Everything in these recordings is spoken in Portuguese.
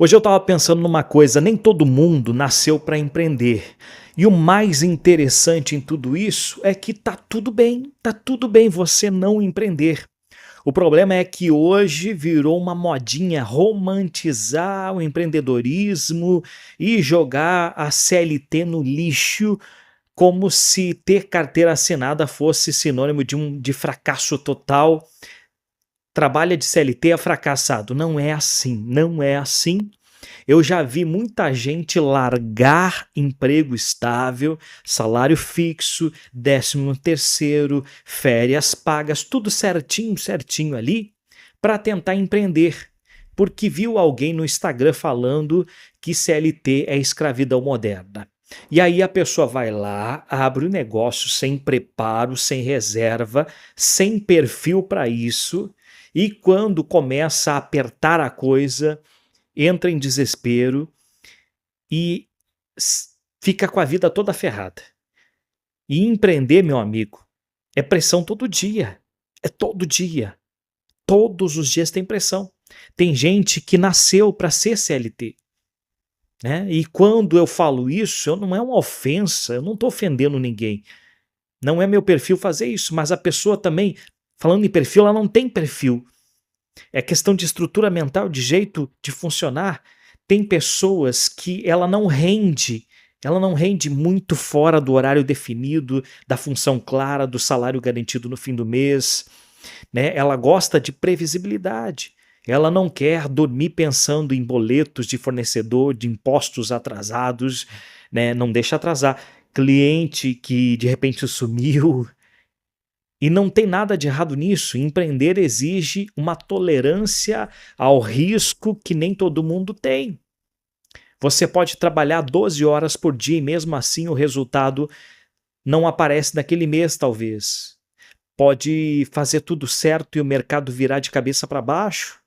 Hoje eu estava pensando numa coisa, nem todo mundo nasceu para empreender. E o mais interessante em tudo isso é que tá tudo bem você não empreender. O problema é que hoje virou uma modinha romantizar o empreendedorismo e jogar a CLT no lixo como se ter carteira assinada fosse sinônimo de fracasso total. Trabalha de CLT é fracassado. Não é assim, não é assim. Eu já vi muita gente largar emprego estável, salário fixo, 13º, férias pagas, tudo certinho, certinho ali, para tentar empreender, porque viu alguém no Instagram falando que CLT é escravidão moderna. E aí a pessoa vai lá, abre o negócio sem preparo, sem reserva, sem perfil para isso, e quando começa a apertar a coisa, entra em desespero e fica com a vida toda ferrada. E empreender, meu amigo, é pressão todo dia. É todo dia. Todos os dias tem pressão. Tem gente que nasceu para ser CLT. Né? E quando eu falo isso, não é uma ofensa, eu não estou ofendendo ninguém. Não é meu perfil fazer isso, mas a pessoa também, falando em perfil, ela não tem perfil. É questão de estrutura mental, de jeito de funcionar. Tem pessoas que ela não rende muito fora do horário definido, da função clara, do salário garantido no fim do mês, né? Ela gosta de previsibilidade. Ela não quer dormir pensando em boletos de fornecedor, de impostos atrasados, né? Não deixa atrasar. Cliente que de repente sumiu. E não tem nada de errado nisso. Empreender exige uma tolerância ao risco que nem todo mundo tem. Você pode trabalhar 12 horas por dia e mesmo assim o resultado não aparece naquele mês, talvez. Pode fazer tudo certo e o mercado virar de cabeça para baixo.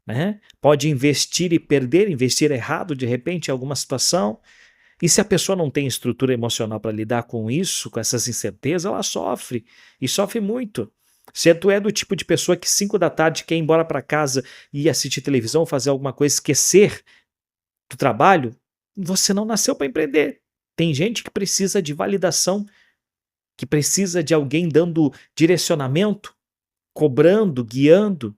Né? Pode investir e perder, investir errado de repente em alguma situação. E se a pessoa não tem estrutura emocional para lidar com isso, com essas incertezas, ela sofre. E sofre muito. Se tu é do tipo de pessoa que 5 da tarde quer ir embora para casa e assistir televisão, fazer alguma coisa, esquecer do trabalho, você não nasceu para empreender. Tem gente que precisa de validação, que precisa de alguém dando direcionamento, cobrando, guiando.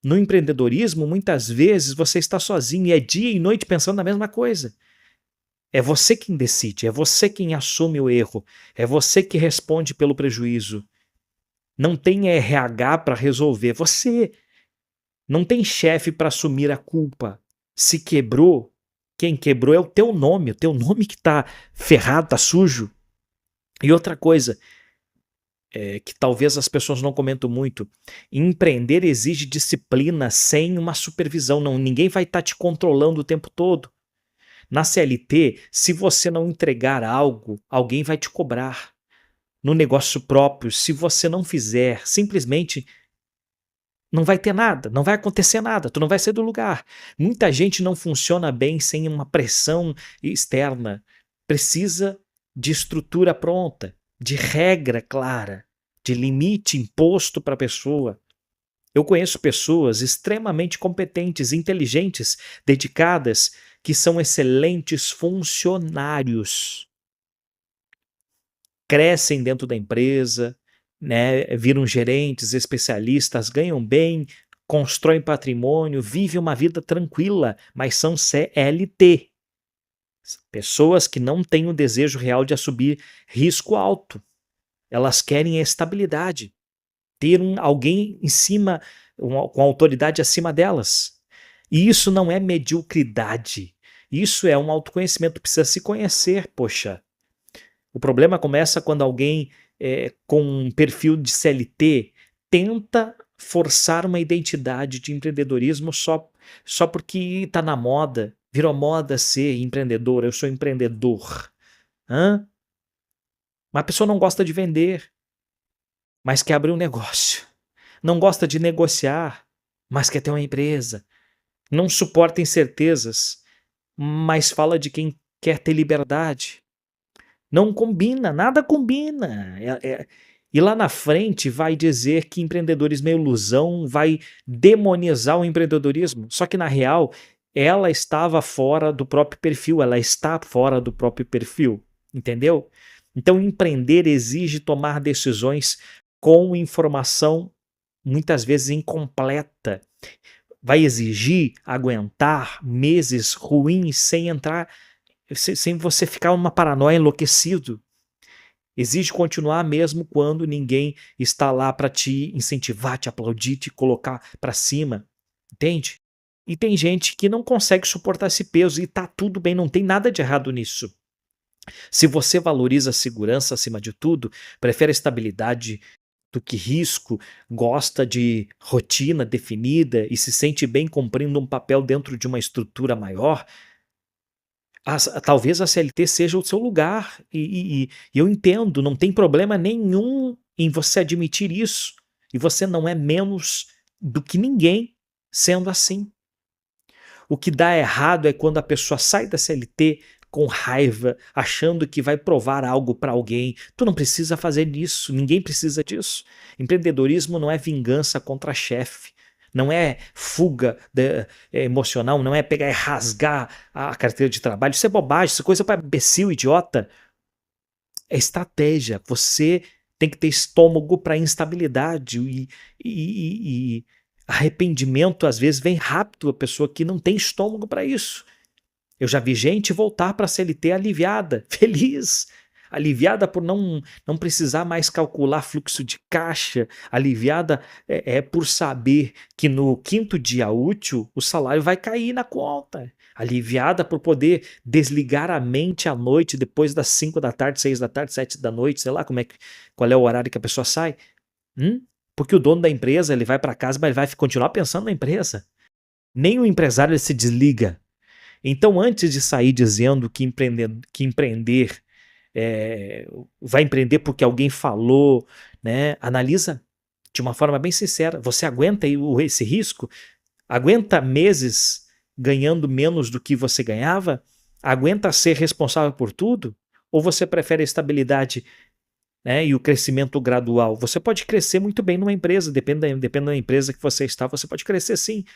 No empreendedorismo, muitas vezes você está sozinho e é dia e noite pensando na mesma coisa. É você quem decide, é você quem assume o erro, é você que responde pelo prejuízo. Não tem RH para resolver, você não tem chefe para assumir a culpa. Se quebrou, quem quebrou é o teu nome que está ferrado, está sujo. E outra coisa, que talvez as pessoas não comentam muito, empreender exige disciplina sem uma supervisão, não, ninguém vai estar te controlando o tempo todo. Na CLT, se você não entregar algo, alguém vai te cobrar. No negócio próprio, se você não fizer, simplesmente não vai ter nada, não vai acontecer nada, tu não vai sair do lugar. Muita gente não funciona bem sem uma pressão externa. Precisa de estrutura pronta, de regra clara, de limite imposto para a pessoa. Eu conheço pessoas extremamente competentes, inteligentes, dedicadas, que são excelentes funcionários. Crescem dentro da empresa, né, viram gerentes, especialistas, ganham bem, constroem patrimônio, vivem uma vida tranquila, mas são CLT. Pessoas que não têm o desejo real de assumir risco alto. Elas querem a estabilidade, ter alguém em cima, com autoridade acima delas. E isso não é mediocridade. Isso é um autoconhecimento, precisa se conhecer, poxa. O problema começa quando alguém com um perfil de CLT tenta forçar uma identidade de empreendedorismo só porque está na moda. Virou moda ser empreendedor, eu sou empreendedor. Hã? Uma pessoa não gosta de vender, mas quer abrir um negócio. Não gosta de negociar, mas quer ter uma empresa. Não suporta incertezas, mas fala de quem quer ter liberdade. Não combina, nada combina. E lá na frente vai dizer que empreendedorismo é ilusão, vai demonizar o empreendedorismo. Só que na real, ela estava fora do próprio perfil, ela está fora do próprio perfil, entendeu? Então, empreender exige tomar decisões com informação muitas vezes incompleta. Vai exigir aguentar meses ruins sem entrar, sem você ficar uma paranoia enlouquecido. Exige continuar mesmo quando ninguém está lá para te incentivar, te aplaudir, te colocar para cima, entende? E tem gente que não consegue suportar esse peso e tá tudo bem, não tem nada de errado nisso. Se você valoriza a segurança acima de tudo, prefere a estabilidade do que risco, gosta de rotina definida e se sente bem cumprindo um papel dentro de uma estrutura maior, talvez a CLT seja o seu lugar. E eu entendo, não tem problema nenhum em você admitir isso. E você não é menos do que ninguém sendo assim. O que dá errado é quando a pessoa sai da CLT com raiva, achando que vai provar algo para alguém. Tu não precisa fazer isso, ninguém precisa disso. Empreendedorismo não é vingança contra chefe, não é fuga emocional, não é pegar e rasgar a carteira de trabalho. Isso é bobagem, isso é coisa para imbecil, idiota. É estratégia. Você tem que ter estômago para instabilidade e arrependimento às vezes vem rápido, a pessoa que não tem estômago para isso. Eu já vi gente voltar para a CLT aliviada, feliz, aliviada por não precisar mais calcular fluxo de caixa, aliviada por saber que no quinto dia útil o salário vai cair na conta, aliviada por poder desligar a mente à noite depois das 5 da tarde, 6 da tarde, 7 da noite, sei lá qual é o horário que a pessoa sai. Porque o dono da empresa ele vai para casa, mas ele vai continuar pensando na empresa. Nem o empresário ele se desliga. Então, antes de sair dizendo que empreender vai empreender porque alguém falou, né? Analisa de uma forma bem sincera. Você aguenta esse risco? Aguenta meses ganhando menos do que você ganhava? Aguenta ser responsável por tudo? Ou você prefere a estabilidade, né, e o crescimento gradual? Você pode crescer muito bem numa empresa, dependendo da empresa que você está, você pode crescer sim.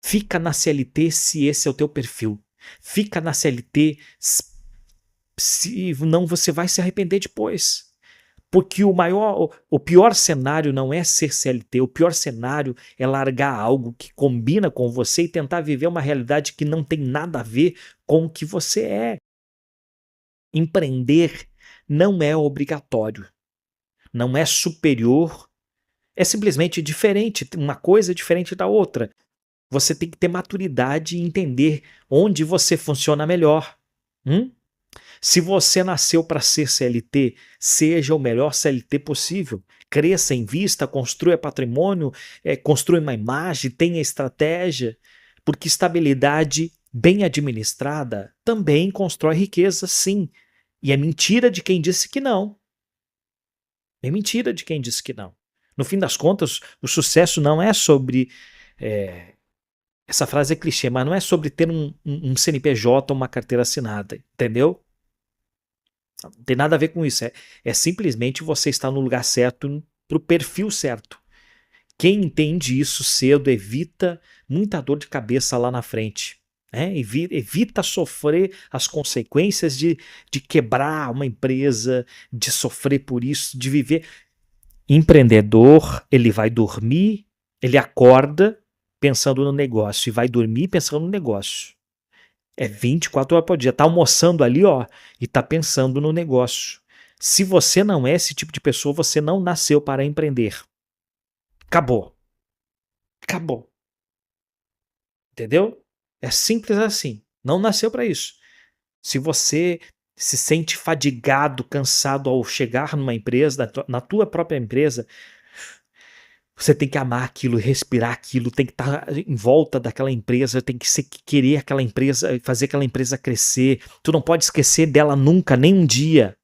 Fica na CLT se esse é o teu perfil. Fica na CLT se não você vai se arrepender depois. Porque o pior cenário não é ser CLT, o pior cenário é largar algo que combina com você e tentar viver uma realidade que não tem nada a ver com o que você é. Empreender não é obrigatório, não é superior, é simplesmente diferente, uma coisa é diferente da outra. Você tem que ter maturidade e entender onde você funciona melhor. Se você nasceu para ser CLT, seja o melhor CLT possível. Cresça, invista, construa patrimônio, construa uma imagem, tenha estratégia, porque estabilidade bem administrada também constrói riqueza, sim. E é mentira de quem disse que não. É mentira de quem disse que não. No fim das contas, o sucesso não é sobre... essa frase é clichê, mas não é sobre ter um CNPJ ou uma carteira assinada, entendeu? Não tem nada a ver com isso. É simplesmente você estar no lugar certo, para o perfil certo. Quem entende isso cedo evita muita dor de cabeça lá na frente. Evita sofrer as consequências de quebrar uma empresa, de sofrer por isso, de viver. Empreendedor, ele vai dormir, ele acorda pensando no negócio e vai dormir pensando no negócio. É 24 horas por dia. Tá almoçando ali, ó, e tá pensando no negócio. Se você não é esse tipo de pessoa, você não nasceu para empreender. Acabou. Acabou. Entendeu? É simples assim. Não nasceu para isso. Se você se sente fadigado, cansado ao chegar numa empresa, na tua própria empresa, você tem que amar aquilo, respirar aquilo, tem que estar em volta daquela empresa, tem que querer aquela empresa, fazer aquela empresa crescer. Tu não pode esquecer dela nunca, nem um dia.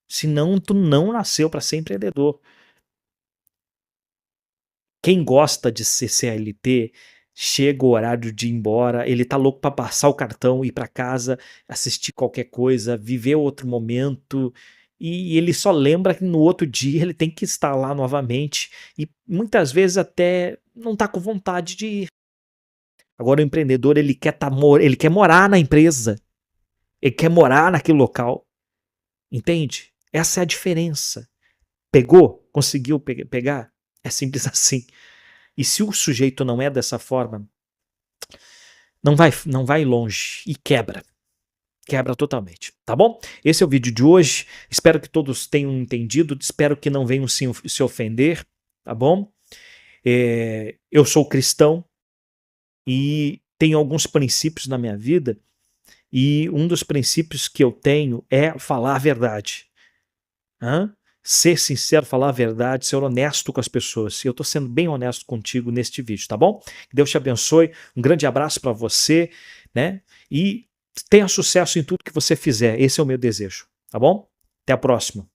Senão tu não nasceu para ser empreendedor. Quem gosta de ser CLT, chega o horário de ir embora, ele tá louco para passar o cartão, ir para casa, assistir qualquer coisa, viver outro momento, e ele só lembra que no outro dia ele tem que estar lá novamente, e muitas vezes até não tá com vontade de ir. Agora o empreendedor, ele quer morar na empresa, ele quer morar naquele local, entende? Essa é a diferença. Pegou? Conseguiu pegar? É simples assim. E se o sujeito não é dessa forma, não vai longe e quebra. Quebra totalmente, tá bom? Esse é o vídeo de hoje. Espero que todos tenham entendido. Espero que não venham se ofender, tá bom? Eu sou cristão e tenho alguns princípios na minha vida. E um dos princípios que eu tenho é falar a verdade. Ser sincero, falar a verdade, ser honesto com as pessoas. E eu estou sendo bem honesto contigo neste vídeo, tá bom? Que Deus te abençoe. Um grande abraço para você, né? E tenha sucesso em tudo que você fizer. Esse é o meu desejo, tá bom? Até a próxima.